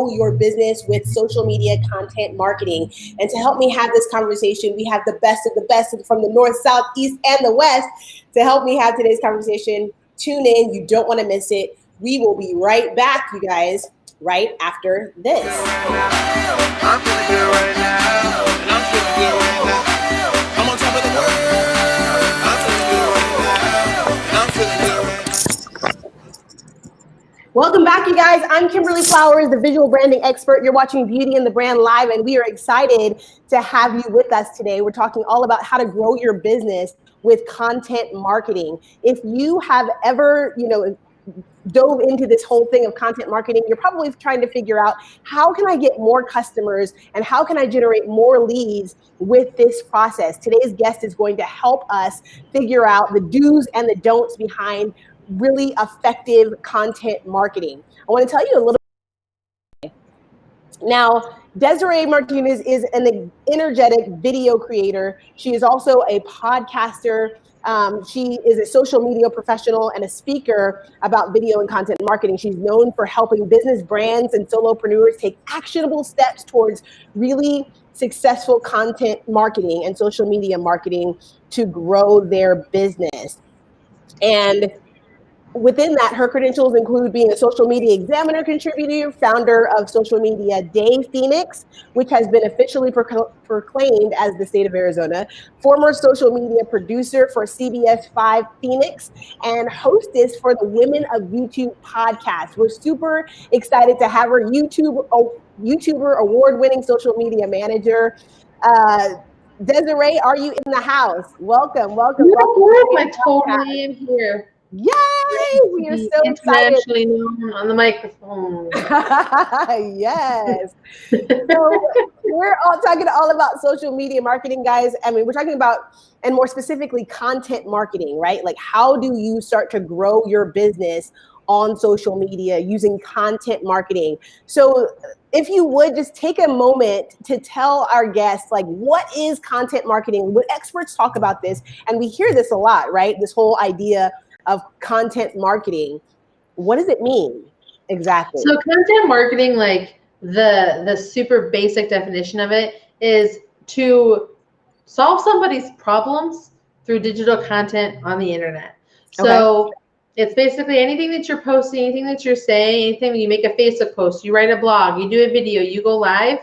your business with social media content marketing. And to help me have this conversation, we have the best of the best from the north, south, east, and the west to help me have today's conversation. Tune in. You don't want to miss it. We will be right back, you guys, right after this. I'm feeling good right now. And I'm feeling good right now. I'm on top of the world. I'm feeling good right now. And I'm feeling good right now. Welcome back, you guys. I'm Kimberly Flowers, the visual branding expert. You're watching Beauty and the Brand Live, and we are excited to have you with us today. We're talking all about how to grow your business with content marketing. If you have ever, dove into this whole thing of content marketing, you're probably trying to figure out, how can I get more customers and how can I generate more leads with this process? Today's guest is going to help us figure out the do's and the don'ts behind really effective content marketing. I want to tell you a little bit. Now, Desiree Martinez is an energetic video creator. She is also a podcaster. She is a social media professional and a speaker about video and content marketing. She's known for helping business brands and solopreneurs take actionable steps towards really successful content marketing and social media marketing to grow their business. And within that, her credentials include being a Social Media Examiner contributor, founder of Social Media Day Phoenix, which has been officially proclaimed as the state of Arizona, former social media producer for CBS 5 Phoenix, and hostess for the Women of YouTube podcast. We're super excited to have her, YouTuber, award-winning social media manager. Desiree, are you in the house? Welcome. I totally am here. Yay! We are so internationally known on the microphone. Yes. So we're talking all about social media marketing, guys. I mean, we're talking about, and more specifically, content marketing, right? Like, how do you start to grow your business on social media using content marketing? So if you would just take a moment to tell our guests, like, what is content marketing? What experts talk about this, and we hear this a lot, right? This whole idea of content marketing. What does it mean exactly? So content marketing, like the super basic definition of it, is to solve somebody's problems through digital content on the internet. So it's basically anything that you're posting, anything that you're saying, anything you make a Facebook post, you write a blog, you do a video, you go live,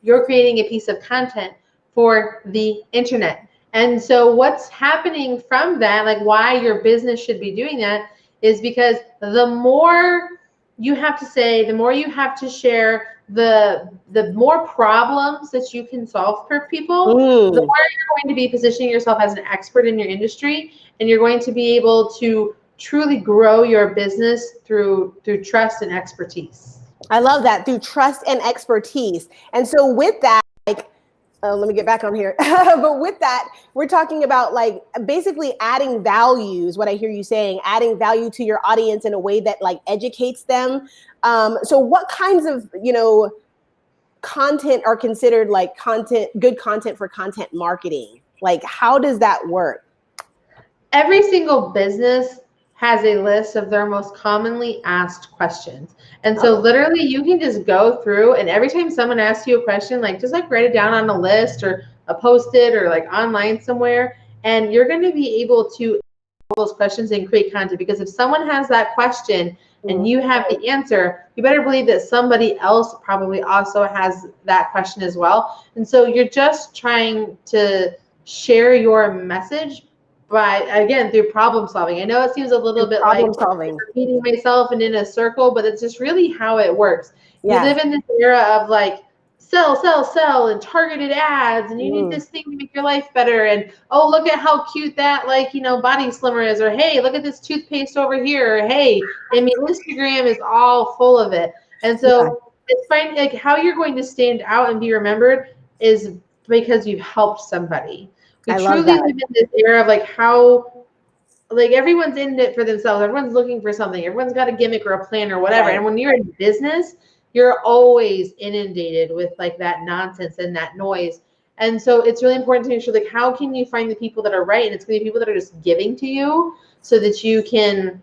you're creating a piece of content for the internet. And so what's happening from that, like why your business should be doing that, is because the more you have to say, the more you have to share, the more problems that you can solve for people, the more you're going to be positioning yourself as an expert in your industry, and you're going to be able to truly grow your business through trust and expertise. I love that, through trust and expertise. And so with that, let me get back on here. But with that, we're talking about, like, basically adding values, what I hear you saying, adding value to your audience in a way that, like, educates them. So what kinds of, content are considered like good content for content marketing? Like, how does that work? Every single business has a list of their most commonly asked questions. And so literally you can just go through, and every time someone asks you a question, like, just like write it down on a list or a post-it or like online somewhere, and you're going to be able to answer those questions and create content. Because if someone has that question and you have the answer, you better believe that somebody else probably also has that question as well. And so you're just trying to share your message by, again, through problem solving. I know it seems a little bit like repeating myself and in a circle, but it's just really how it works. Yeah. We live in this era of like sell, and targeted ads, and you need this thing to make your life better. And oh, look at how cute that body slimmer is, or hey, look at this toothpaste over here, or hey, I mean, Instagram is all full of it. And so it's fine, like how you're going to stand out and be remembered is because you've helped somebody. We truly live in this era of like how, like, everyone's in it for themselves. Everyone's looking for something. Everyone's got a gimmick or a plan or whatever. Right. And when you're in business, you're always inundated with like that nonsense and that noise. And so it's really important to make sure, like, how can you find the people that are right? And it's going to be people that are just giving to you so that you can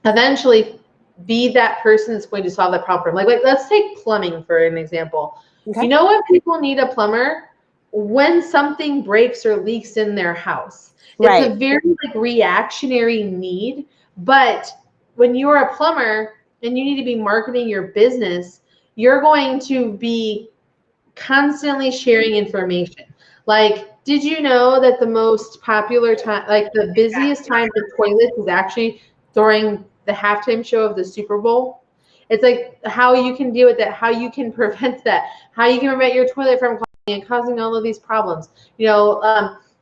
eventually be that person that's going to solve that problem. Like let's take plumbing for an example. Okay. You know what people need a plumber? When something breaks or leaks in their house. Right. It's a very like reactionary need, but when you're a plumber and you need to be marketing your business, you're going to be constantly sharing information. Like, did you know that the most popular time, like the busiest time for toilets is actually during the halftime show of the Super Bowl? It's like how you can deal with that, how you can prevent that, how you can prevent your toilet from clogging and causing all of these problems.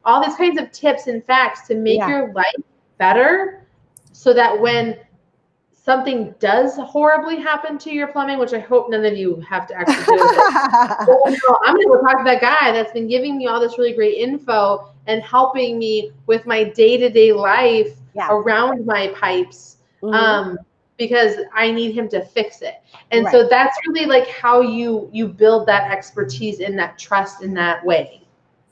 All these kinds of tips and facts to make your life better so that when something does horribly happen to your plumbing, which I hope none of you have to actually deal with it. Well, no, I'm going to go talk to that guy that's been giving me all this really great info and helping me with my day-to-day life around my pipes because I need him to fix it. And so that's really like how you build that expertise and that trust in that way.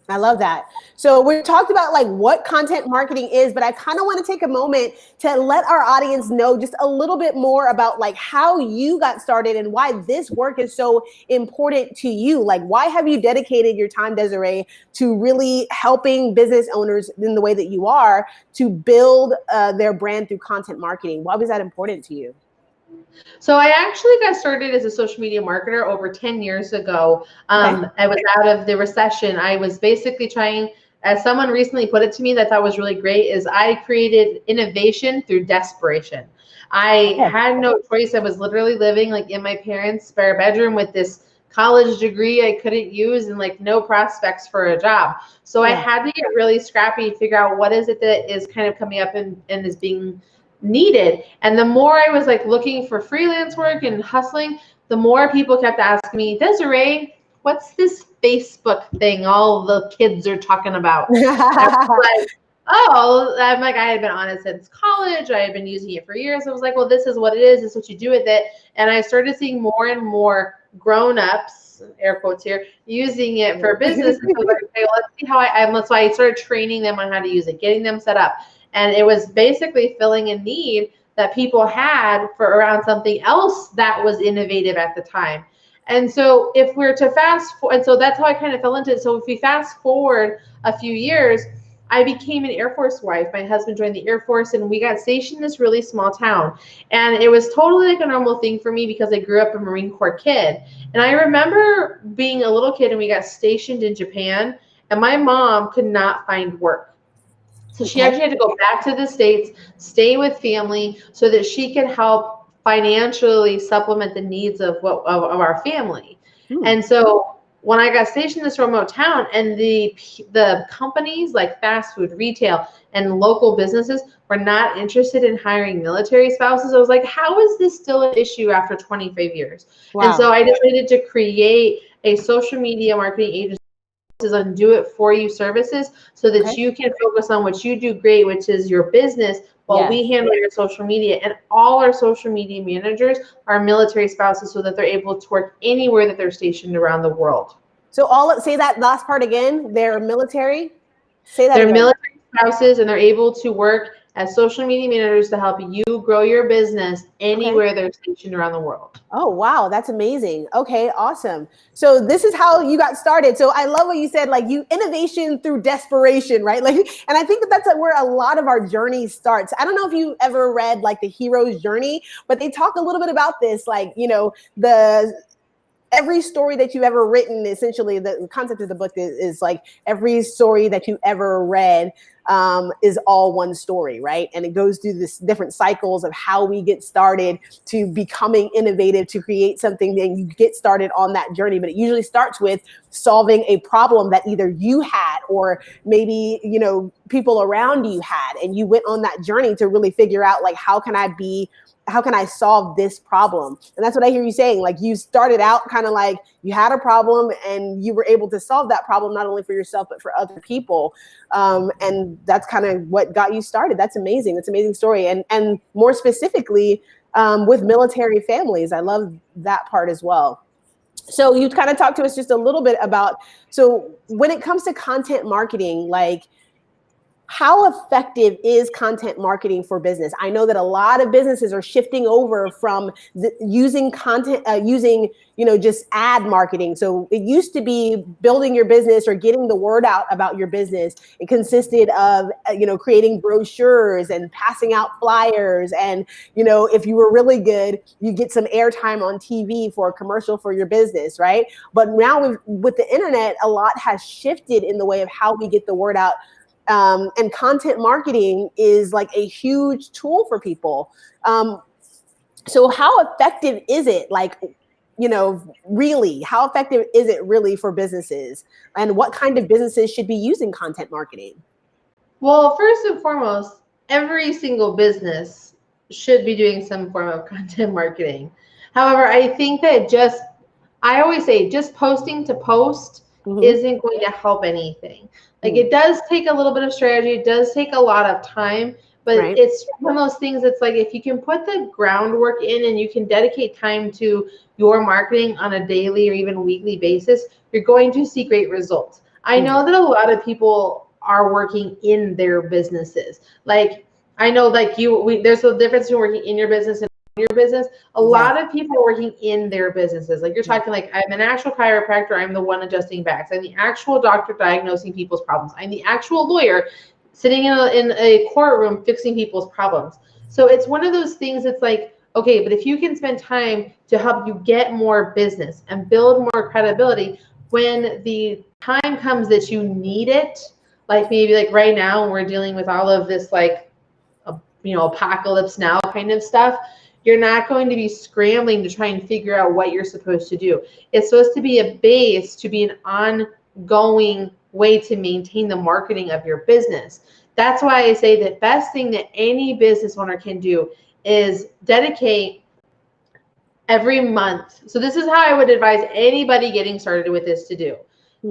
I love that. So we talked about like what content marketing is, but I kind of want to take a moment to let our audience know just a little bit more about like how you got started and why this work is so important to you. Like, why have you dedicated your time, Desiree, to really helping business owners in the way that you are to build their brand through content marketing? Why was that important to you? So I actually got started as a social media marketer over 10 years ago. I was out of the recession. I was basically trying, as someone recently put it to me that I thought was really great, is I created innovation through desperation. I had no choice. I was literally living like in my parents' spare bedroom with this college degree I couldn't use and like no prospects for a job. So I had to get really scrappy, figure out what is it that is kind of coming up and is being needed. And the more I was like looking for freelance work and hustling, the more people kept asking me, Desiree, what's this Facebook thing all the kids are talking about? I'm like, I had been on it since college. I had been using it for years. I was like, well, this is what it is. This is what you do with it. And I started seeing more and more grown-ups, air quotes here, using it for business. And so I was like, okay, well, let's see how so I started training them on how to use it, getting them set up. And it was basically filling a need that people had for around something else that was innovative at the time. And so if we're to and so that's how I kind of fell into it. So if we fast forward a few years, I became an Air Force wife. My husband joined the Air Force and we got stationed in this really small town. And it was totally like a normal thing for me because I grew up a Marine Corps kid. And I remember being a little kid and we got stationed in Japan and my mom could not find work. So she actually had to go back to the States, stay with family so that she could help financially supplement the needs of our family. And so when I got stationed in this remote town and the companies like fast food, retail, and local businesses were not interested in hiring military spouses, I was like, how is this still an issue after 25 years? Wow. And so I decided to create a social media marketing agency on do it for you services so that you can focus on what you do great, which is your business, while we handle your social media. And all our social media managers are military spouses so that they're able to work anywhere that they're stationed around the world. So say that last part again. They're military. Say that. They're military spouses and they're able to work as social media managers to help you grow your business anywhere they're stationed around the world. Oh, wow. That's amazing. Okay, awesome. So this is how you got started. So I love what you said, like innovation through desperation, right? Like, and I think that's where a lot of our journey starts. I don't know if you ever read like The Hero's Journey, but they talk a little bit about this, like, every story that you've ever written, essentially the concept of the book is like every story that you ever read is all one story, right? And it goes through this different cycles of how we get started to becoming innovative to create something. Then you get started on that journey, but it usually starts with solving a problem that either you had or maybe, people around you had, and you went on that journey to really figure out like, how can I solve this problem? And that's what I hear you saying. Like you started out kind of like you had a problem and you were able to solve that problem, not only for yourself, but for other people. And that's kind of what got you started. That's amazing. It's an amazing story. And more specifically with military families, I love that part as well. So you kind of talked to us just a little bit about, so when it comes to content marketing, like, how effective is content marketing for business? I know that a lot of businesses are shifting over from using content, using, just ad marketing. So it used to be building your business or getting the word out about your business. It consisted of, creating brochures and passing out flyers. And, if you were really good, you get some airtime on TV for a commercial for your business, right? But now with the internet, a lot has shifted in the way of how we get the word out. And content marketing is like a huge tool for people. So how effective is it? Like, really, how effective is it really for businesses? And what kind of businesses should be using content marketing? Well, first and foremost, every single business should be doing some form of content marketing. However, I think that I always say just posting to post isn't going to help anything. Like it does take a little bit of strategy. It does take a lot of time, but it's one of those things that's like, if you can put the groundwork in and you can dedicate time to your marketing on a daily or even weekly basis, you're going to see great results. I know that a lot of people are working in their businesses. Like I know like there's a difference between working in your business and your business. A lot of people are working in their businesses. Like you're talking like, I'm an actual chiropractor. I'm the one adjusting backs. I'm the actual doctor diagnosing people's problems. I'm the actual lawyer sitting in a courtroom fixing people's problems. So it's one of those things that's like, okay, but if you can spend time to help you get more business and build more credibility, when the time comes that you need it, like maybe like right now when we're dealing with all of this like, apocalypse now kind of stuff, you're not going to be scrambling to try and figure out what you're supposed to do. It's supposed to be a base, to be an ongoing way to maintain the marketing of your business. That's why I say the best thing that any business owner can do is dedicate every month. So this is how I would advise anybody getting started with this to do.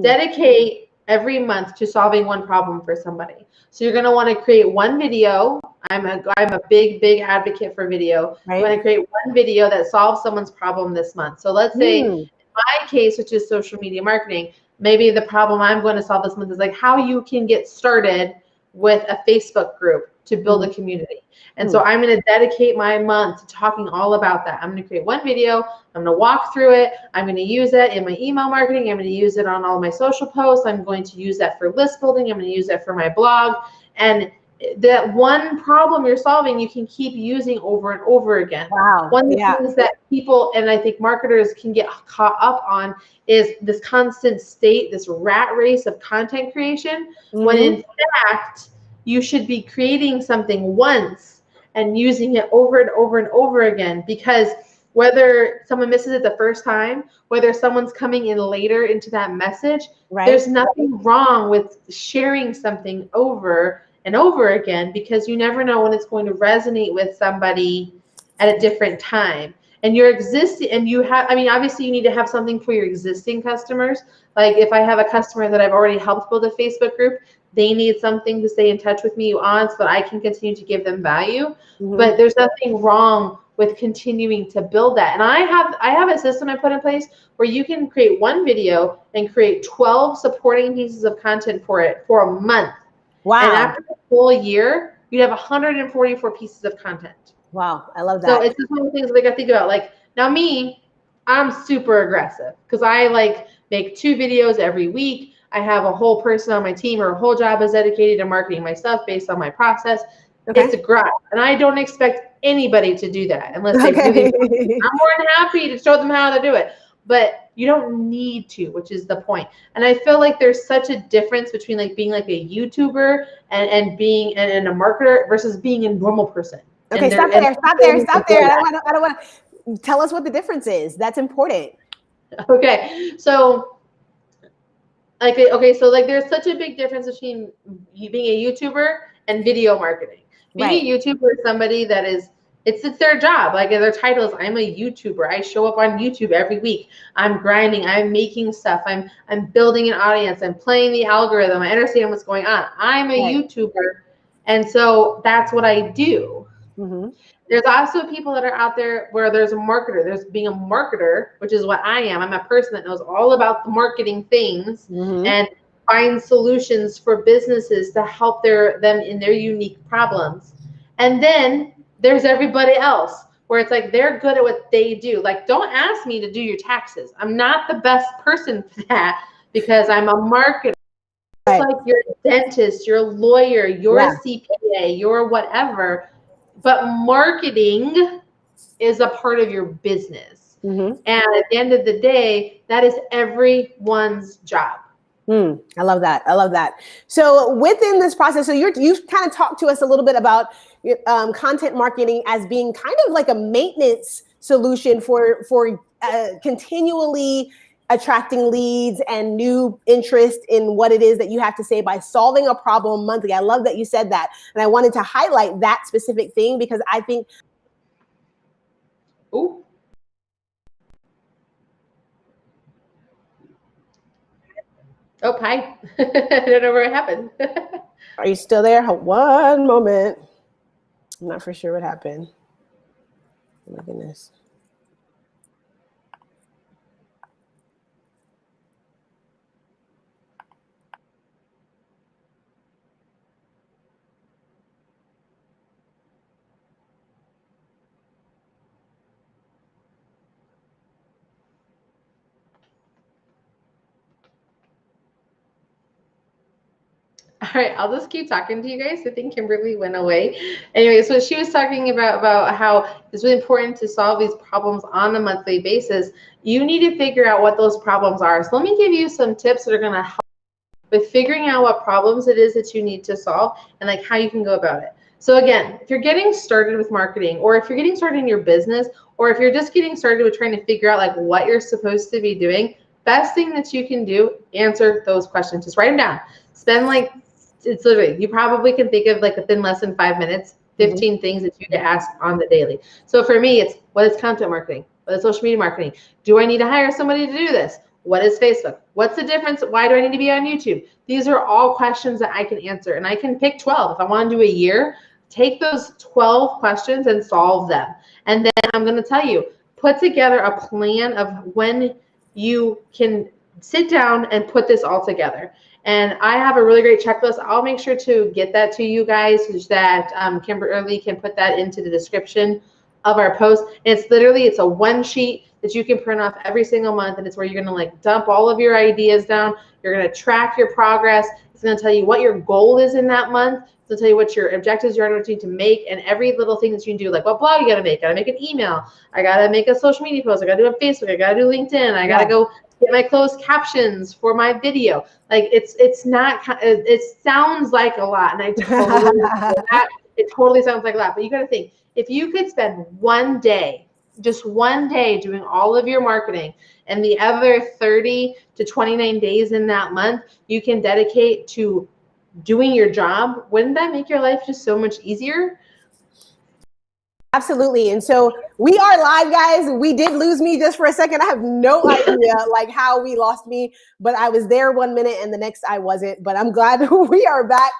Dedicate every month to solving one problem for somebody. So you're going to want to create one video. I'm a big advocate for video. I'm going to create one video that solves someone's problem this month. So let's say in my case, which is social media marketing, maybe the problem I'm going to solve this month is like how you can get started with a Facebook group to build a community. And so I'm going to dedicate my month to talking all about that. I'm going to create one video. I'm going to walk through it. I'm going to use it in my email marketing. I'm going to use it on all my social posts. I'm going to use that for list building. I'm going to use that for my blog. And that one problem you're solving, you can keep using over and over again. Wow. One of the things that people, and I think marketers can get caught up on, is this constant state, this rat race of content creation, when in fact, you should be creating something once and using it over and over and over again. Because whether someone misses it the first time, whether someone's coming in later into that message, there's nothing wrong with sharing something over and over again, because you never know when it's going to resonate with somebody at a different time. And you're existing, and you have, I mean, obviously you need to have something for your existing customers. Like if I have a customer that I've already helped build a Facebook group, they need something to stay in touch with me on so that I can continue to give them value. But there's nothing wrong with continuing to build that. And I have a system I put in place where you can create one video and create 12 supporting pieces of content for it for a month. Wow. And after a full year, you'd have 144 pieces of content. Wow. I love that. So it's just one of the things that I think about. Like now I'm super aggressive because I like make 2 videos every week. I have a whole person on my team, or a whole job is dedicated to marketing my stuff based on my process. It's a grind. And I don't expect anybody to do that unless they really want to. I'm more than happy to show them how to do it. But you don't need to, which is the point. And I feel like there's such a difference between like being like a YouTuber and being and a marketer versus being a normal person. Okay, stop there. I don't want to tell us what the difference is. That's important. Okay. So there's such a big difference between you being a YouTuber and video marketing. Being a YouTuber is somebody that is, it's their job. Like their title is, I'm a YouTuber. I show up on YouTube every week. I'm grinding. I'm making stuff. I'm building an audience. I'm playing the algorithm. I understand what's going on. I'm a YouTuber. And so that's what I do. There's also people that are out there where there's a marketer. There's being a marketer, which is what I am. I'm a person that knows all about the marketing things. And find solutions for businesses to help them in their unique problems. And then there's everybody else where it's like they're good at what they do. Like, don't ask me to do your taxes. I'm not the best person for that because I'm a marketer. Right. Like you're a dentist, you're a lawyer, you're Yeah. a CPA, you're whatever. But marketing is a part of your business. Mm-hmm. And at the end of the day, that is everyone's job. I love that. I love that. So within this process, so you've kind of talked to us a little bit about content marketing as being kind of like a maintenance solution for continually attracting leads and new interest in what it is that you have to say by solving a problem monthly. I love that you said that. And I wanted to highlight that specific thing because I think. Ooh. Oh, hi. I don't know where it happened. Are you still there? One moment. I'm not for sure what happened. Oh my goodness. All right, I'll just keep talking to you guys. I think Kimberly went away. Anyway, so she was talking about how it's really important to solve these problems on a monthly basis. You need to figure out what those problems are. So let me give you some tips that are going to help with figuring out what problems it is that you need to solve and like how you can go about it. So again, if you're getting started with marketing, or if you're getting started in your business, or if you're just getting started with trying to figure out like what you're supposed to be doing, best thing that you can do, answer those questions. Just write them down. Spend like, it's literally, you probably can think of like within less than 5 minutes, 15 things that you get asked on the daily. So for me, it's what is content marketing? What is social media marketing? Do I need to hire somebody to do this? What is Facebook? What's the difference? Why do I need to be on YouTube? These are all questions that I can answer, and I can pick 12. If I want to do a year, take those 12 questions and solve them. And then I'm going to tell you, put together a plan of when you can sit down and put this all together. And I have a really great checklist. I'll make sure to get that to you guys so that Kimberly can put that into the description of our post. And it's literally, it's a one sheet that you can print off every single month. And it's where you're going to like dump all of your ideas down. You're going to track your progress. It's going to tell you what your goal is in that month. It's going to tell you what your objectives you're going to make, and every little thing that you can do, like what blog you got to make. Got to make an email. I got to make a social media post. I got to do a Facebook. I got to do LinkedIn. I got to go get my closed captions for my video. Like it's not, it sounds like a lot. And I totally that. It totally sounds like a lot, but you got to think, if you could spend one day, just one day doing all of your marketing, and the other 30 to 29 days in that month, you can dedicate to doing your job, wouldn't that make your life just so much easier? Absolutely. And so we are live, guys. We did lose me just for a second. I have no idea like how we lost me, but I was there 1 minute and the next I wasn't, but I'm glad we are back.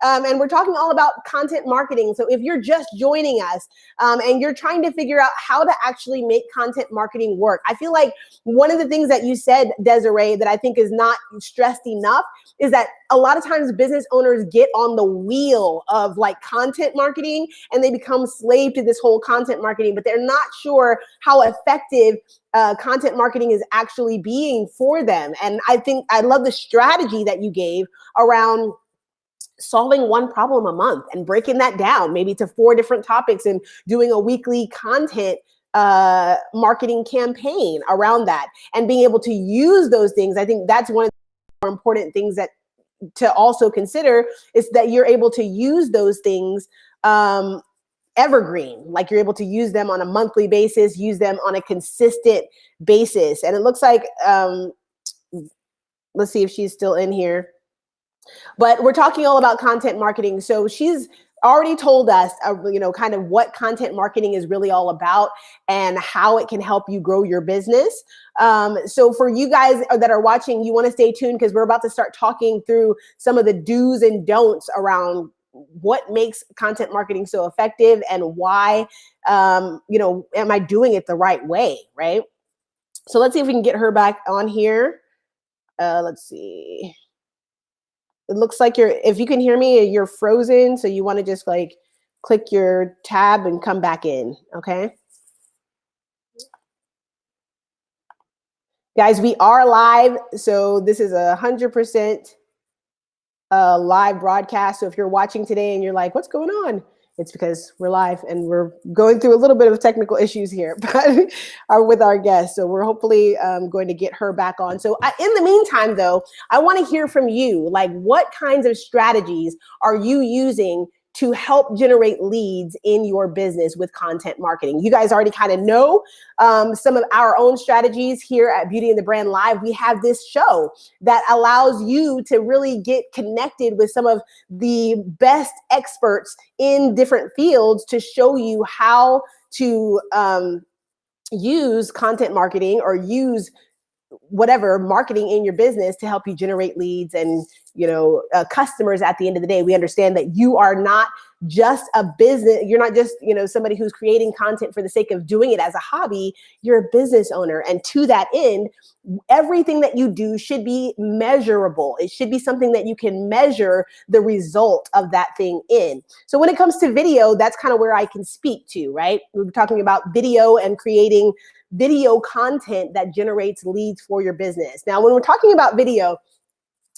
And we're talking all about content marketing. So if you're just joining us and you're trying to figure out how to actually make content marketing work, I feel like one of the things that you said, Desiree, that I think is not stressed enough is that a lot of times business owners get on the wheel of like content marketing and they become slave to this whole content marketing, but they're not sure how effective content marketing is actually being for them. And I think I love the strategy that you gave around solving one problem a month and breaking that down maybe to 4 different topics and doing a weekly content marketing campaign around that and being able to use those things. I think that's one of the more important things that to also consider is that you're able to use those things evergreen, like you're able to use them on a monthly basis, use them on a consistent basis. And it looks like, let's see if she's still in here. But we're talking all about content marketing. So she's already told us, kind of what content marketing is really all about and how it can help you grow your business. So for you guys that are watching, you want to stay tuned because we're about to start talking through some of the do's and don'ts around what makes content marketing so effective and why, am I doing it the right way, right? So let's see if we can get her back on here. Let's see. It looks like if you can hear me, you're frozen. So you want to just like click your tab and come back in. Okay. Guys, we are live. So this is 100% live broadcast. So if you're watching today and you're like, what's going on? It's because we're live and we're going through a little bit of technical issues here, but with our guest. So we're hopefully going to get her back on. So in the meantime, though, I want to hear from you. Like, what kinds of strategies are you using to help generate leads in your business with content marketing? You guys already kind of know some of our own strategies here at Beauty and the Brand Live. We have this show that allows you to really get connected with some of the best experts in different fields to show you how to use content marketing or use whatever marketing in your business to help you generate leads and customers. At the end of the day, we understand that you are not just a business. You're not just somebody who's creating content for the sake of doing it as a hobby. You're a business owner, and to that end, everything that you do should be measurable. It should be something that you can measure the result of that thing in. So when it comes to video, that's kind of where I can speak to, right? We're talking about video and creating video content that generates leads for your business. Now, when we're talking about video,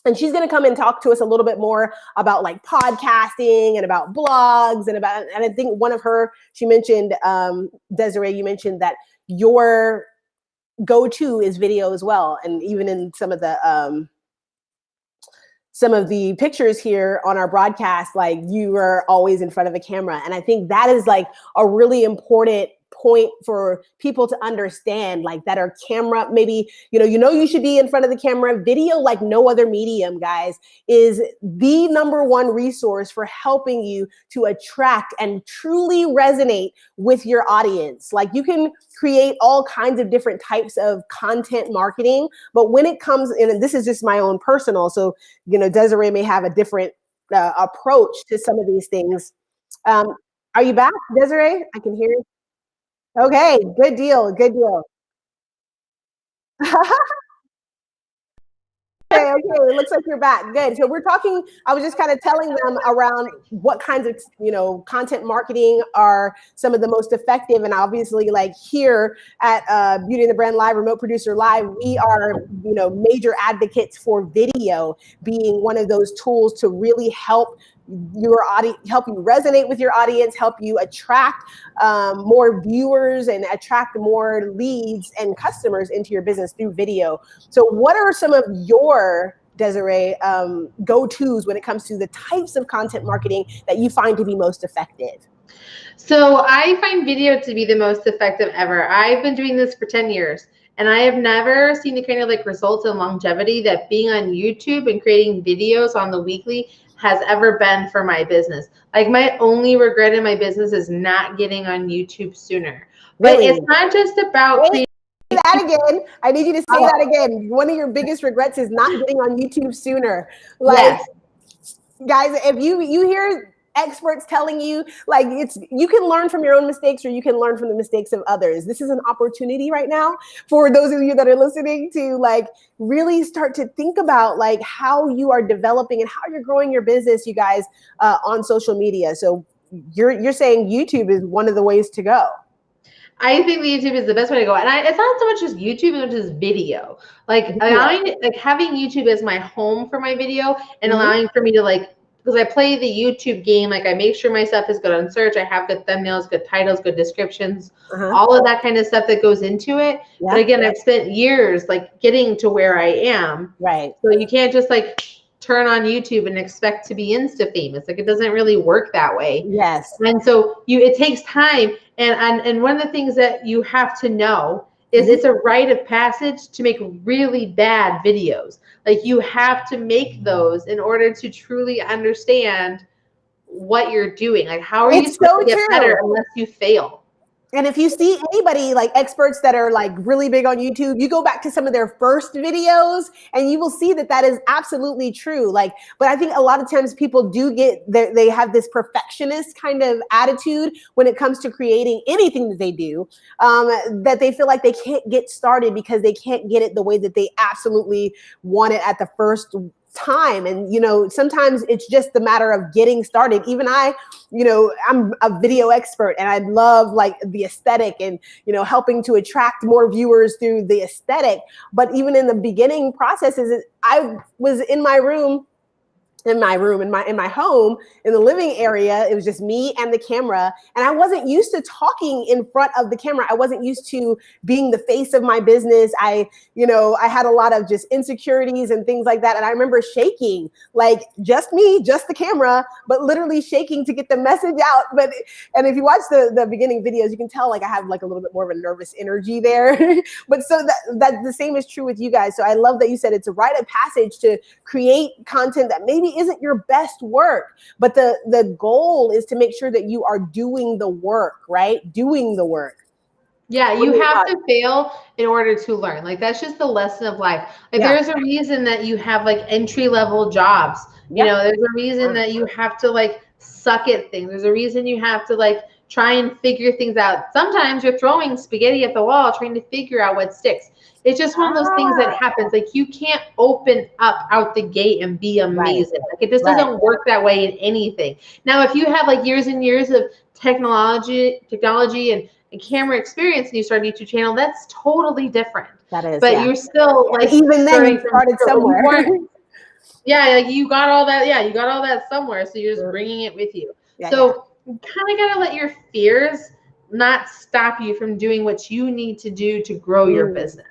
and she's going to come and talk to us a little bit more about like podcasting and about blogs and I think she mentioned, Desiree, you mentioned that your go-to is video as well. And even in some of the pictures here on our broadcast, like you are always in front of a camera. And I think that is like a really important point for people to understand, like that our camera, maybe, you should be in front of the camera. Video, like no other medium, guys, is the number one resource for helping you to attract and truly resonate with your audience. Like you can create all kinds of different types of content marketing, but when it comes in, and this is just my own personal, so, Desiree may have a different approach to some of these things. Are you back, Desiree? I can hear you. Okay, good deal, good deal. Okay, it looks like you're back. Good. So we're talking, I was just kind of telling them around what kinds of, content marketing are some of the most effective. And obviously, like here at Beauty and the Brand Live, Remote Producer Live, we are, major advocates for video being one of those tools to really help your audience, help you resonate with your audience, help you attract more viewers and attract more leads and customers into your business through video. So what are some of your, Desiree, go-tos when it comes to the types of content marketing that you find to be most effective? So I find video to be the most effective ever. I've been doing this for 10 years. And I have never seen the kind of like results and longevity that being on YouTube and creating videos on the weekly has ever been for my business. Like my only regret in my business is not getting on YouTube sooner. But Really? it's not just about Say that again. I need you to say that again. One of your biggest regrets is not getting on YouTube sooner. Like, yes. Guys, if you hear experts telling you, like, you can learn from your own mistakes or you can learn from the mistakes of others. This is an opportunity right now for those of you that are listening to like really start to think about like how you are developing and how you're growing your business, you guys, on social media. So you're saying YouTube is one of the ways to go. I think YouTube is the best way to go. And it's not so much as YouTube, it's just video. Like allowing, like having YouTube as my home for my video and allowing for me to like, because I play the YouTube game, like I make sure my stuff is good on search. I have good thumbnails, good titles, good descriptions, all of that kind of stuff that goes into it. Yeah. But again, I've spent years like getting to where I am. Right. So you can't just like turn on YouTube and expect to be Insta famous. Like it doesn't really work that way. Yes. And so it takes time. And one of the things that you have to know is it's a rite of passage to make really bad videos. Like you have to make those in order to truly understand what you're doing. Like how are you supposed to get better unless you fail? And if you see anybody like experts that are like really big on YouTube, you go back to some of their first videos and you will see that that is absolutely true. Like, but I think a lot of times people they have this perfectionist kind of attitude when it comes to creating anything that they do, that they feel like they can't get started because they can't get it the way that they absolutely want it at the first time. And, sometimes it's just the matter of getting started. Even I'm a video expert and I love like the aesthetic and, helping to attract more viewers through the aesthetic. But even in the beginning processes, I was in my room, in my home, in the living area. It was just me and the camera. And I wasn't used to talking in front of the camera. I wasn't used to being the face of my business. I had a lot of just insecurities and things like that. And I remember shaking, like just me, just the camera, but literally shaking to get the message out. And if you watch the beginning videos, you can tell like I have like a little bit more of a nervous energy there. But so that the same is true with you guys. So I love that you said it's a rite of passage to create content that maybe isn't your best work, but the goal is to make sure that you are doing the work, right? Doing the work. Yeah, you have to fail in order to learn. Like that's just the lesson of life. Like there's a reason that you have like entry-level jobs. You know, there's a reason that you have to like suck at things. There's a reason you have to like try and figure things out. Sometimes you're throwing spaghetti at the wall trying to figure out what sticks. It's just one of those things that happens. Like you can't open up out the gate and be amazing. Like it just doesn't work that way in anything. Now, if you have like years and years of technology and camera experience and you start a YouTube channel, that's totally different. That is. But you're still like even then you started somewhere. Like you got all that. Yeah, you got all that somewhere. So you're just bringing it with you. You kind of got to let your fears not stop you from doing what you need to do to grow your business.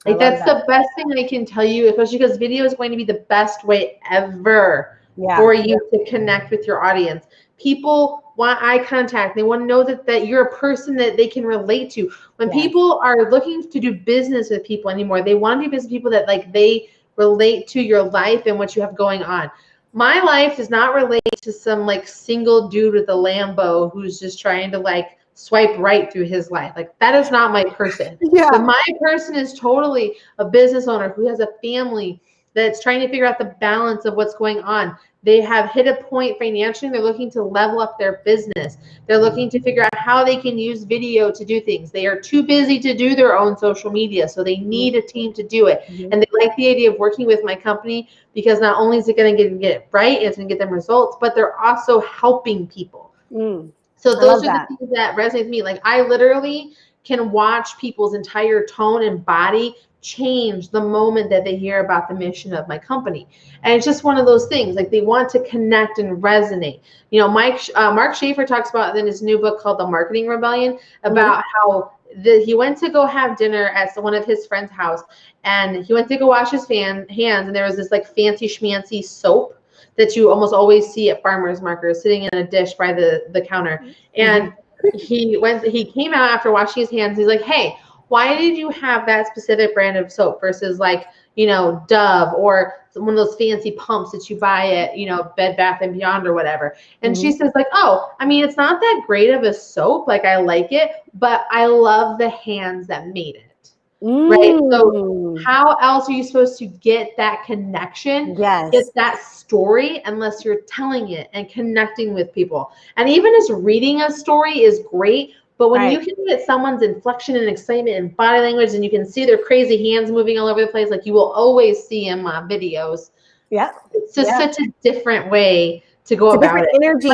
Like that's the best thing I can tell you, especially because video is going to be the best way ever for you to connect with your audience. People want eye contact. They want to know that you're a person that they can relate to. When people are looking to do business with people anymore, they want to do business with people that like they relate to your life and what you have going on. My life does not relate to some like single dude with a Lambo who's just trying to like swipe right through his life. Like that is not my person. But my person is totally a business owner who has a family that's trying to figure out the balance of what's going on. They have hit a point financially. They're looking to level up their business. They're looking to figure out how they can use video to do things. They are too busy to do their own social media, so they need a team to do it. And they like the idea of working with my company because not only is it going to get it right, it's going to get them results, but they're also helping people. So those are the things that resonate with me. Like I literally can watch people's entire tone and body change the moment that they hear about the mission of my company. And it's just one of those things. Like they want to connect and resonate. You know, Mark Schaefer talks about in his new book called The Marketing Rebellion about how he went to go have dinner at one of his friend's house, and he went to go wash his hands, and there was this like fancy schmancy soap that you almost always see at farmers markets sitting in a dish by the counter. And he came out after washing his hands. He's like, hey, why did you have that specific brand of soap versus like, you know, Dove or one of those fancy pumps that you buy at, you know, Bed Bath and Beyond or whatever? And she says like, oh, I mean, it's not that great of a soap. Like I like it, but I love the hands that made it. Right. So how else are you supposed to get that connection? Get that story unless you're telling it and connecting with people. And even just reading a story is great. But when you can get someone's inflection and excitement and body language, and you can see their crazy hands moving all over the place, like you will always see in my videos. It's just such a different way to go about it. Energy.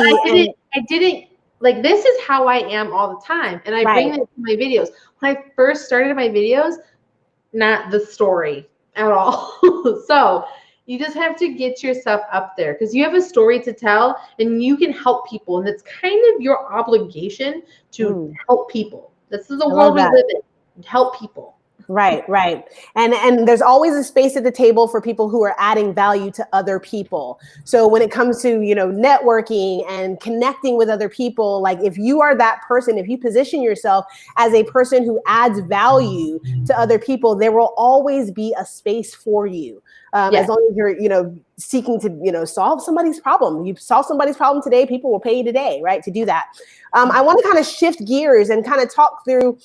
I didn't like, this is how I am all the time. And I bring it to my videos. When I first started my videos, not the story at all. So you just have to get yourself up there because you have a story to tell and you can help people. And it's kind of your obligation to help people. This is the world we live in. Help people. Right. And there's always a space at the table for people who are adding value to other people. So when it comes to, you know, networking and connecting with other people, like if you are that person, if you position yourself as a person who adds value to other people, there will always be a space for you. As long as you're, you know, seeking to, you know, solve somebody's problem. You solve somebody's problem today, people will pay you today, right, to do that. I want to kind of shift gears and kind of talk through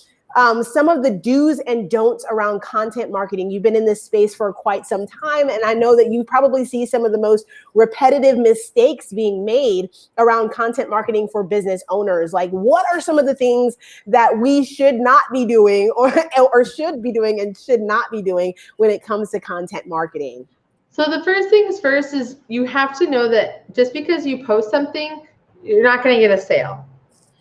some of the do's and don'ts around content marketing. You've been in this space for quite some time, and I know that you probably see some of the most repetitive mistakes being made around content marketing for business owners. Like, what are some of the things that we should not be doing or should be doing and should not be doing when it comes to content marketing? So the first things first is you have to know that just because you post something, you're not going to get a sale.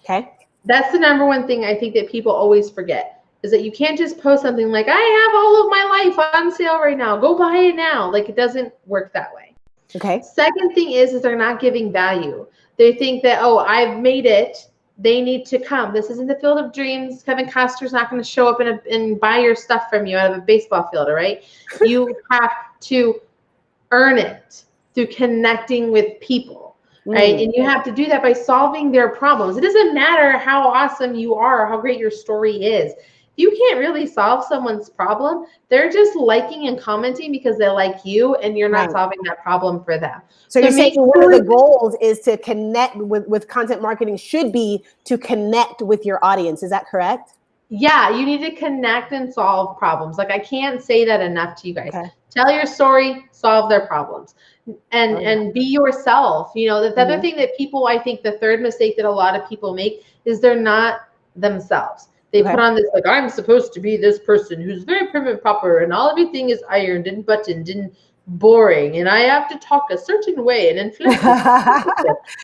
Okay. That's the number one thing I think that people always forget is that you can't just post something like, I have all of my life on sale right now. Go buy it now. Like, it doesn't work that way. Okay. Second thing is they're not giving value. They think that, oh, I've made it. They need to come. This isn't the field of dreams. Kevin Costner's not going to show up and buy your stuff from you out of a baseball field, all right? You have to earn it through connecting with people, right? And you have to do that by solving their problems. It doesn't matter how awesome you are or how great your story is. You can't really solve someone's problem. They're just liking and commenting because they like you and you're not solving that problem for them. So you're saying one of the goals is to connect with content marketing should be to connect with your audience. Is that correct? Yeah, you need to connect and solve problems. Like, I can't say that enough to you guys. Okay. Tell your story, solve their problems, and be yourself. You know, the other thing that people, I think the third mistake that a lot of people make is they're not themselves. They put on this, like, I'm supposed to be this person who's very prim and proper and all everything is ironed and buttoned and boring and I have to talk a certain way and inflect.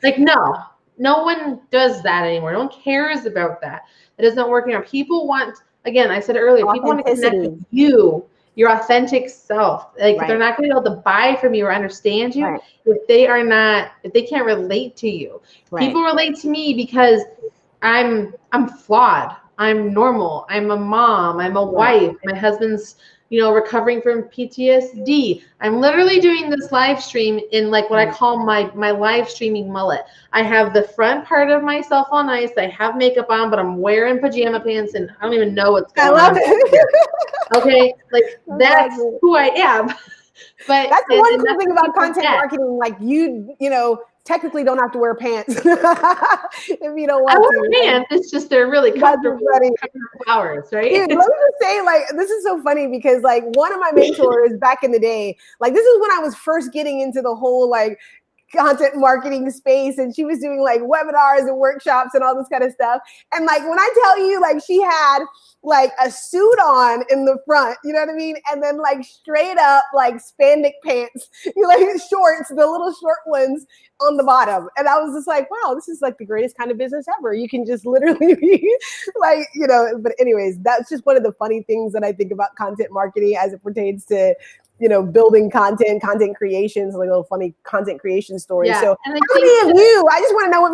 Like, no one does that anymore. No one cares about that. It doesn't work anymore. People want, again, I said earlier, people want to connect with you, your authentic self. Like, they're not going to be able to buy from you or understand you if they can't relate to you. People relate to me because I'm flawed. I'm normal. I'm a mom. I'm a wife. My husband's, recovering from PTSD. I'm literally doing this live stream in like what I call my live streaming mullet. I have the front part of myself on ice. I have makeup on, but I'm wearing pajama pants and I don't even know what's going on. I love it. Okay, like that's who I am. But that's the one cool thing about content marketing. Like you technically don't have to wear pants if you don't want to. I wear pants. It's just they're really comfortable. Flowers, right? Dude, let me just say, like, this is so funny because, like, one of my mentors back in the day, like, this is when I was first getting into the whole like content marketing space, and she was doing like webinars and workshops and all this kind of stuff. And like, when I tell you, like, she had like a suit on in the front, you know what I mean? And then like straight up like spandex pants, like shorts, the little short ones on the bottom. And I was just like, wow, this is like the greatest kind of business ever. You can just literally be like, but anyways, that's just one of the funny things that I think about content marketing as it pertains to building content creations, like a little funny content creation story. Yeah. So how many of you, I just want to know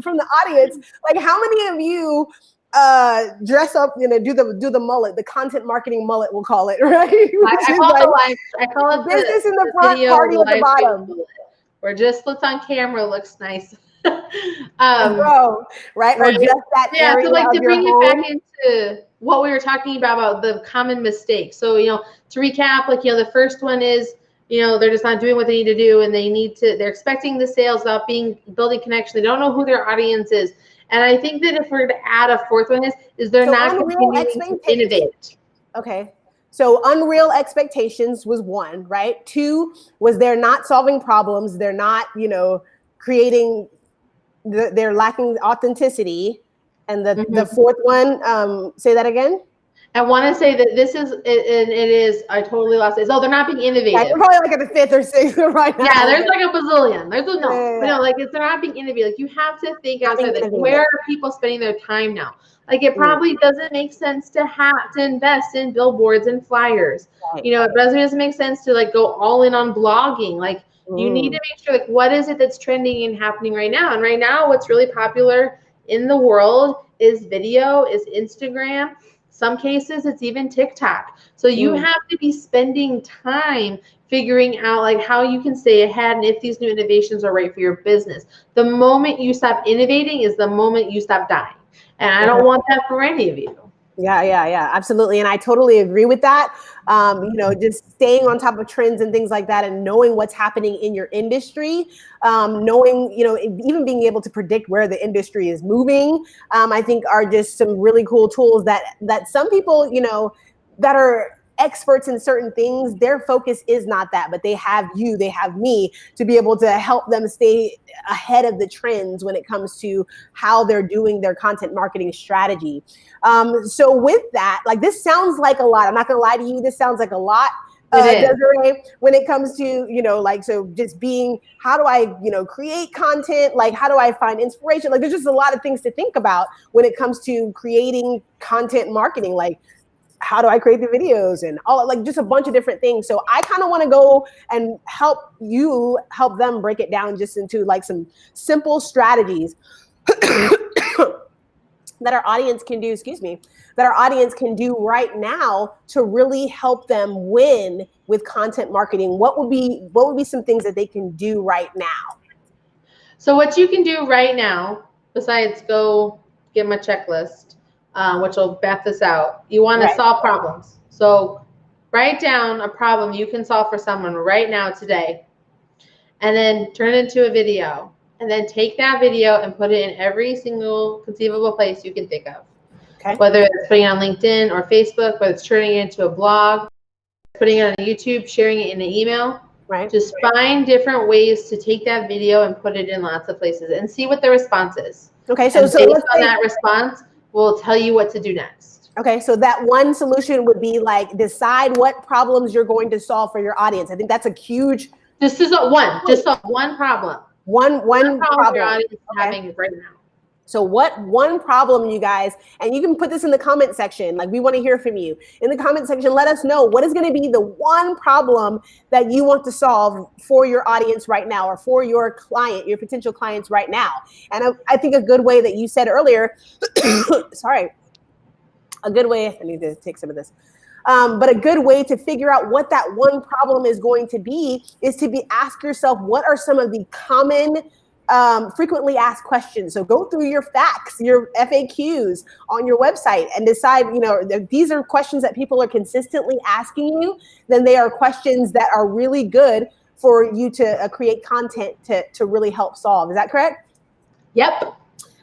from the audience, like how many of you dress up, do the mullet, the content marketing mullet, we'll call it, right? I call it business in the front, party at the bottom. Or just looks on camera, looks nice. Right? Or just that area. So like to bring it back into what we were talking about the common mistakes. So, to recap, like, the first one is, they're just not doing what they need to do and they're expecting the sales without building connection. They don't know who their audience is. And I think that if we're to add a fourth one is they're not continuing to innovate. Okay. So unreal expectations was one, right? Two was they're not solving problems. They're not, creating, they're lacking authenticity. And the fourth one, say that again. I want to say that this is, I totally lost it. Oh, they're not being innovative. Yeah, you're probably like at the fifth or sixth right now. Yeah, there's like a bazillion. They're not being innovative. Like, you have to think outside, like, where are people spending their time now? Like, it probably doesn't make sense to invest in billboards and flyers. Right. It doesn't make sense to like go all in on blogging. Like, you need to make sure, like, what is it that's trending and happening right now? And right now, what's really popular in the world is video, is Instagram. Some cases, it's even TikTok. So you have to be spending time figuring out like how you can stay ahead and if these new innovations are right for your business. The moment you stop innovating is the moment you stop dying. And I don't want that for any of you. Yeah, absolutely. And I totally agree with that. Just staying on top of trends and things like that and knowing what's happening in your industry, knowing, even being able to predict where the industry is moving, I think are just some really cool tools that some people, that are experts in certain things, their focus is not that, but they have me to be able to help them stay ahead of the trends when it comes to how they're doing their content marketing strategy. So with that, like, this sounds like a lot. I'm not going to lie to you. This sounds like a lot, Desiree, when it comes to, like, so just being, how do I, create content? Like, how do I find inspiration? Like, there's just a lot of things to think about when it comes to creating content marketing. Like, how do I create the videos and all, like, just a bunch of different things. So I kind of want to go and help them break it down just into like some simple strategies that our audience can do, that our audience can do right now to really help them win with content marketing. What would be some things that they can do right now? So what you can do right now, besides go get my checklist, which will map this out, you want to solve problems. So write down a problem you can solve for someone right now today, and then turn it into a video. And then take that video and put it in every single conceivable place you can think of. Okay. Whether it's putting it on LinkedIn or Facebook, whether it's turning it into a blog, putting it on YouTube, sharing it in an email. Right. Just find different ways to take that video and put it in lots of places and see what the response is. Okay, so based on that response, we'll tell you what to do next. Okay, so that one solution would be like, decide what problems you're going to solve for your audience. I think that's a huge. Just solve one problem. One problem your audience is having right now. So what one problem, you guys, and you can put this in the comment section. Like, we want to hear from you in the comment section. Let us know what is going to be the one problem that you want to solve for your audience right now, or for your client, your potential clients right now. And I think a good way that you said earlier, a good way, I need to take some of this. But a good way to figure out what that one problem is going to be is to ask yourself, what are some of the common, frequently asked questions? So go through your facts, your FAQs on your website, and decide, if these are questions that people are consistently asking you, then they are questions that are really good for you to create content to really help solve. Is that correct? Yep.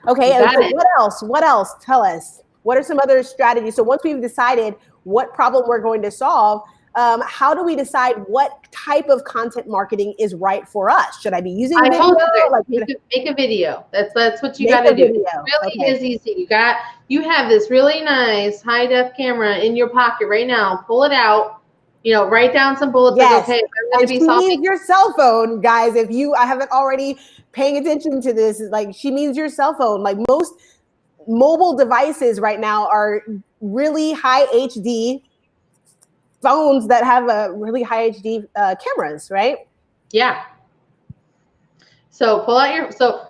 Okay. And what else? Tell us. What are some other strategies? So once we've decided what problem we're going to solve, how do we decide what type of content marketing is right for us? Should I be using video? Make a video. That's what you got to do. It really is easy. You have this really nice high def camera in your pocket right now. Pull it out. Write down some bullets. Yes. Okay, I'm going to be solving. She means your cell phone, guys. If I haven't already paying attention to this, like, she means your cell phone. Like, most mobile devices right now are really high HD phones that have a really high HD cameras, right? Yeah. So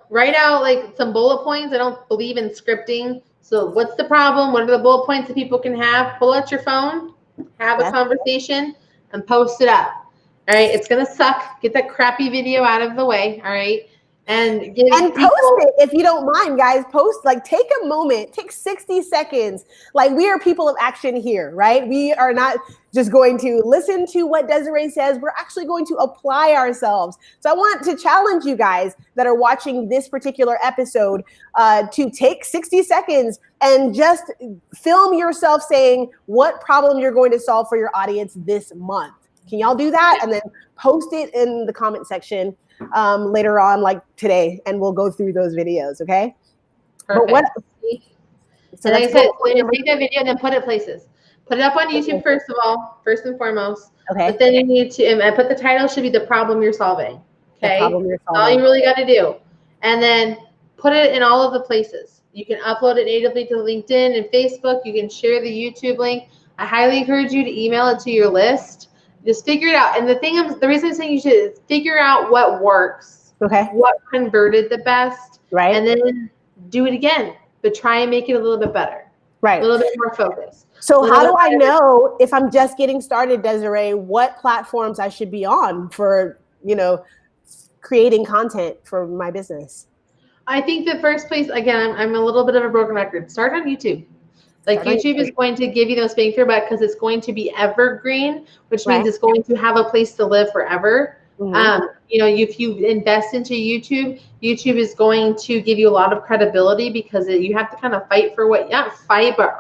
write out like some bullet points. I don't believe in scripting. So what's the problem? What are the bullet points that people can have? Pull out your phone, have a conversation, and post it up. All right. It's going to suck. Get that crappy video out of the way. All right. And post it if you don't mind, guys. Post, like, take a moment, take 60 seconds. Like, we are people of action here, right? We are not just going to listen to what Desiree says. We're actually going to apply ourselves. So I want to challenge you guys that are watching this particular episode to take 60 seconds and just film yourself saying what problem you're going to solve for your audience this month. Can y'all do that? And then post it in the comment section later on, like today, and we'll go through those videos. Okay. Perfect. But so like I said, take that video and then put it places. Put it up on YouTube first and foremost. Okay. But then you need to, and I put the title should be the problem you're solving. Okay. That's all you really got to do. And then put it in all of the places. You can upload it natively to LinkedIn and Facebook. You can share the YouTube link. I highly encourage you to email it to your list. Just figure it out. And the reason I'm saying you should figure out what works. Okay. What converted the best. Right. And then do it again, but try and make it a little bit better. Right. A little bit more focused. So how do I know, if I'm just getting started, Desiree, what platforms I should be on for, creating content for my business? I think the first place, again, I'm a little bit of a broken record. Start on YouTube. Like, YouTube is going to give you those bang for your buck because it's going to be evergreen, which means it's going to have a place to live forever. Mm-hmm. If you invest into YouTube, YouTube is going to give you a lot of credibility because you have to kind of fight for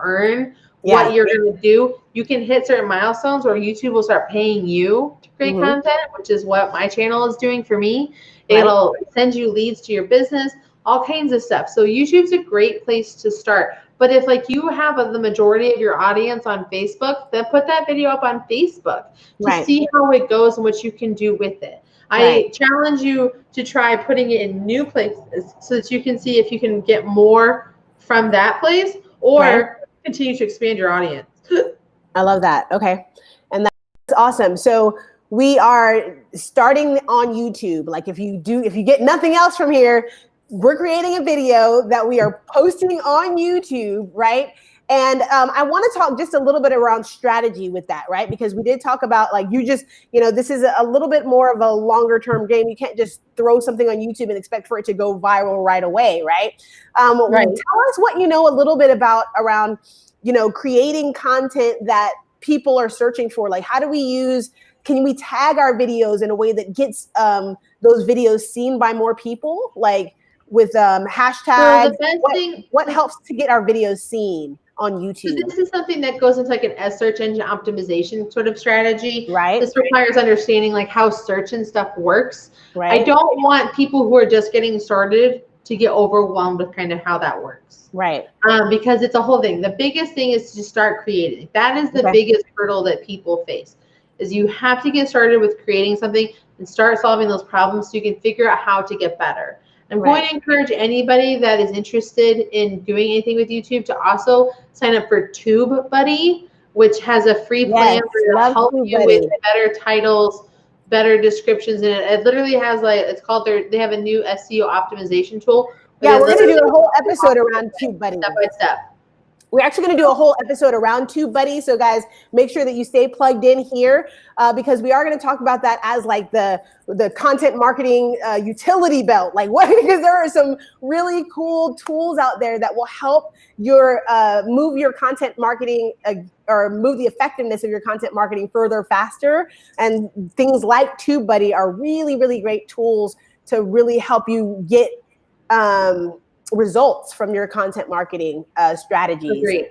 earn what you're going to do. You can hit certain milestones where YouTube will start paying you to create content, which is what my channel is doing for me. It'll send you leads to your business. all kinds of stuff. So YouTube's a great place to start. But if like you have the majority of your audience on Facebook, then put that video up on Facebook to see how it goes and what you can do with it. I challenge you to try putting it in new places so that you can see if you can get more from that place or continue to expand your audience. I love that. Okay. And that's awesome. So we are starting on YouTube. Like if you get nothing else from here, we're creating a video that we are posting on YouTube, right? And I want to talk just a little bit around strategy with that, right? Because we did talk about like this is a little bit more of a longer term game. You can't just throw something on YouTube and expect for it to go viral right away, right? Tell us what you know a little bit about around, creating content that people are searching for. Like can we tag our videos in a way that gets those videos seen by more people? Like with hashtags, what helps to get our videos seen on YouTube? So this is something that goes into like an search engine optimization sort of strategy. Right. This requires understanding like how search and stuff works. Right. I don't want people who are just getting started to get overwhelmed with kind of how that works. Right. Because it's a whole thing. The biggest thing is to start creating. That is the biggest hurdle that people face, is you have to get started with creating something and start solving those problems so you can figure out how to get better. I'm going to encourage anybody that is interested in doing anything with YouTube to also sign up for TubeBuddy, which has a free plan to help you with better titles, better descriptions. And it literally has they have a new SEO optimization tool. Yeah, we're going to do a whole episode around TubeBuddy. Step by step. We're actually going to do a whole episode around TubeBuddy. So guys, make sure that you stay plugged in here because we are going to talk about that as like the content marketing utility belt. Like because there are some really cool tools out there that will help your move your content marketing or move the effectiveness of your content marketing further faster. And things like TubeBuddy are really, really great tools to really help you get results from your content marketing strategies. Agreed.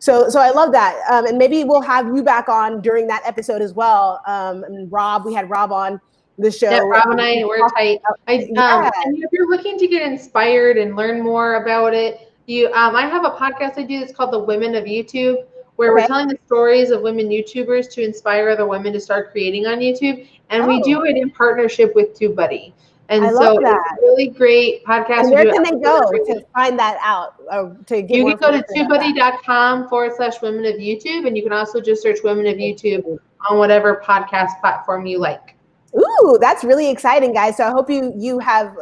So I love that. And maybe we'll have you back on during that episode as well. And Rob, we had Rob on the show. Yeah, Rob and I, we're tight. And if you're looking to get inspired and learn more about it, I have a podcast I do that's called The Women of YouTube, where we're telling the stories of women YouTubers to inspire other women to start creating on YouTube. And we do it in partnership with TubeBuddy. And so it's a really great podcast. And where can they go to find that out? You can go to tubebuddy.com/women of YouTube. And you can also just search Women of YouTube on whatever podcast platform you like. Ooh, that's really exciting, guys. So I hope you have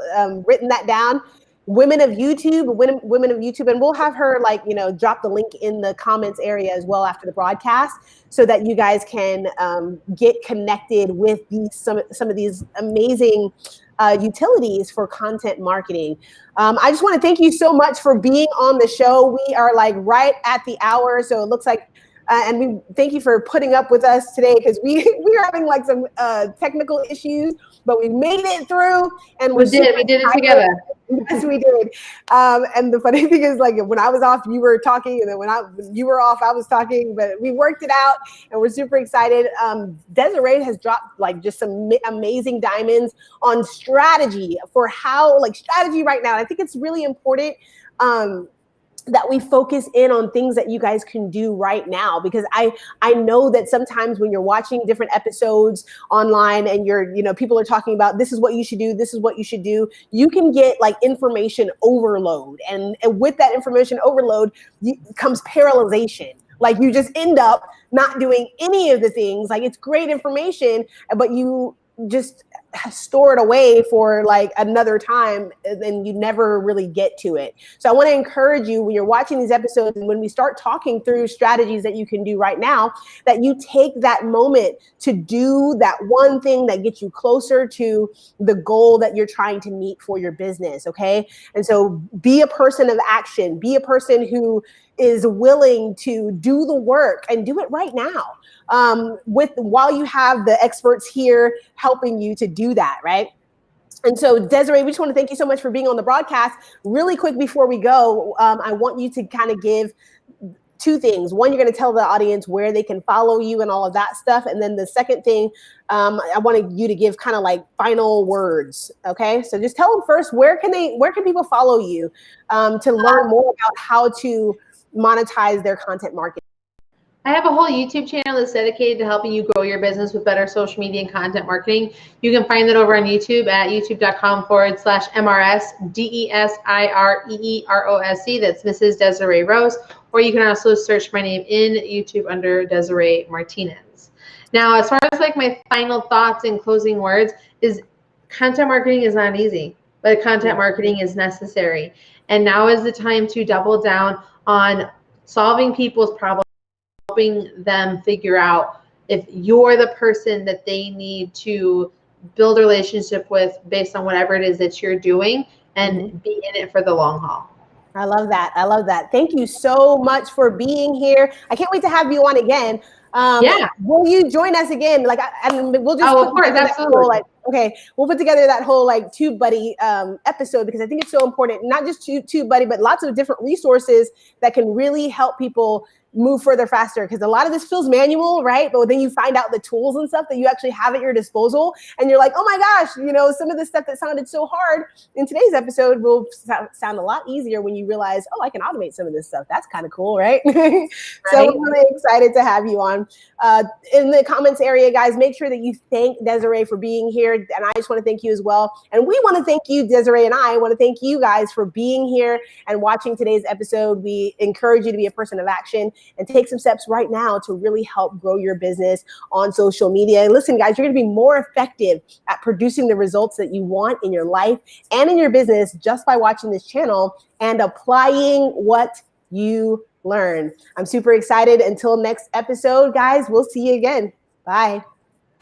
written that down. Women of YouTube, Women of YouTube, and we'll have her drop the link in the comments area as well after the broadcast, so that you guys can get connected with some of these amazing utilities for content marketing. I just want to thank you so much for being on the show. We are like right at the hour, so it looks like. And we thank you for putting up with us today because we are having like some technical issues, but we made it through, and we did it together. Yes, we did. And the funny thing is, like when I was off, you were talking, and then when you were off, I was talking. But we worked it out, and we're super excited. Desiree has dropped like just some amazing diamonds on strategy for strategy right now. And I think it's really important. That we focus in on things that you guys can do right now, because I know that sometimes when you're watching different episodes online and people are talking about this is what you should do, this is what you should do, you can get like information overload, and with that information overload comes paralyzation. Like you just end up not doing any of the things. Like it's great information, but you just store it away for like another time, and you never really get to it. So I want to encourage you when you're watching these episodes and when we start talking through strategies that you can do right now, that you take that moment to do that one thing that gets you closer to the goal that you're trying to meet for your business. Okay. And so be a person of action, be a person who is willing to do the work and do it right now. While you have the experts here helping you to do that, right? And so Desiree, we just want to thank you so much for being on the broadcast. Really quick before we go, I want you to kind of give two things. One, you're going to tell the audience where they can follow you and all of that stuff. And then the second thing, I wanted you to give kind of like final words. Okay. So just tell them first, where can people follow you to learn more about how to monetize their content marketing? I have a whole YouTube channel that's dedicated to helping you grow your business with better social media and content marketing. You can find it over on YouTube at youtube.com/MRS-DESIREEROSC. That's Mrs. Desiree Rose. Or you can also search my name in YouTube under Desiree Martinez. Now, as far as like my final thoughts and closing words is content marketing is not easy, but content marketing is necessary. And now is the time to double down on solving people's problems, helping them figure out if you're the person that they need to build a relationship with based on whatever it is that you're doing, and be in it for the long haul. I love that. I love that. Thank you so much for being here. I can't wait to have you on again. Yeah. Will you join us again? Like, and we'll just. Oh, of course, absolutely. We'll put together that whole like TubeBuddy episode, because I think it's so important. Not just TubeBuddy, but lots of different resources that can really help people move further faster, because a lot of this feels manual, right? But then you find out the tools and stuff that you actually have at your disposal, and you're like, oh my gosh, some of the stuff that sounded so hard in today's episode will sound a lot easier when you realize, oh, I can automate some of this stuff. That's kind of cool, right? So I'm really excited to have you on. In the comments area, guys, make sure that you thank Desiree for being here, and I just want to thank you as well. And we want to thank you, Desiree, and I want to thank you guys for being here and watching today's episode. We encourage you to be a person of action and take some steps right now to really help grow your business on social media. And listen, guys, you're going to be more effective at producing the results that you want in your life and in your business just by watching this channel and applying what you learn. I'm super excited. Until next episode, guys, we'll see you again. Bye.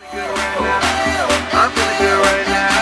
I'm feeling good right now.